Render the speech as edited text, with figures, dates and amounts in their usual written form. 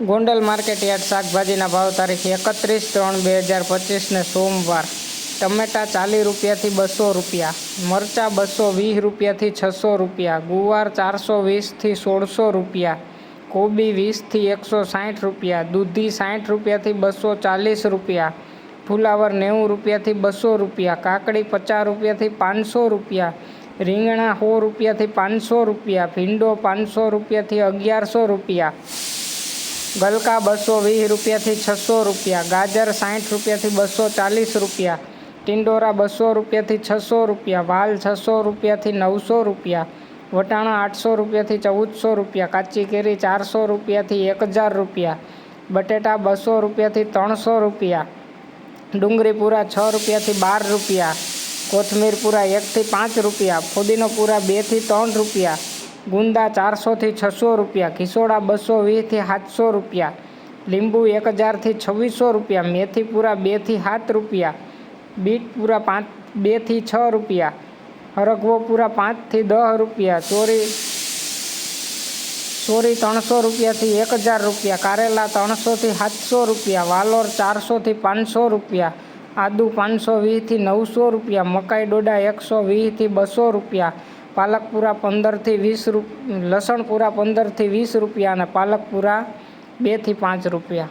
Gondal market yard શાકભાજીના ભાવ તારીખ 31/3/2025 ને સોમવાર. ટમેટા 40 રૂપિયાથી 200 રૂપિયા, મરચાં 220 રૂપિયાથી 600 રૂપિયા, ગુવાર 420થી 1600 રૂપિયા, કોબી 20થી 160 રૂપિયા, દૂધી 60 રૂપિયાથી 240 રૂપિયા, ફુલાવર 90 રૂપિયાથી 200 રૂપિયા, કાકડી 50 રૂપિયાથી 500 રૂપિયા, રીંગણા 100 રૂપિયાથી 500 રૂપિયા, ભીંડો 500 રૂપિયાથી 1100 રૂપિયા, ગલકા 220 રૂપિયાથી 600 રૂપિયા, ગાજર 60 રૂપિયાથી 240 રૂપિયા, ટિંડોરા 200 રૂપિયાથી 600 રૂપિયા, વાલ 600 રૂપિયાથી 900 રૂપિયા, વટાણા 800 રૂપિયાથી 1400 રૂપિયા, કાચી કેરી 400 રૂપિયાથી 1000 રૂપિયા, બટેટા 200 રૂપિયાથી 300 રૂપિયા, ડુંગળી પૂરા 6 રૂપિયાથી 12 રૂપિયા, કોથમીર પૂરા 1થી 5 રૂપિયા, ફુદીનો પૂરા 2થી 3 રૂપિયા, ગુંદા 400થી 600 રૂપિયા, ખીસોડા 220થી 700 રૂપિયા, લીંબુ 1000થી 2600 રૂપિયા, મેથી પૂરા 2થી 7 રૂપિયા, બીટ પૂરા 2થી 6 રૂપિયા, હરગવો પૂરા 5થી 10 રૂપિયા, ચોરી 300 રૂપિયાથી 1000 રૂપિયા, કારેલા 300થી 700 રૂપિયા, વાલોર 400થી 500 રૂપિયા, આદુ 520થી 900 રૂપિયા, મકાઈ ડોડા 120થી 200 રૂપિયા, પાલક પૂરા 15થી 20 રૂપિયા, લસણ પૂરા 15થી 20 રૂપિયા અને પાલક પૂરા 2થી 5 રૂપિયા.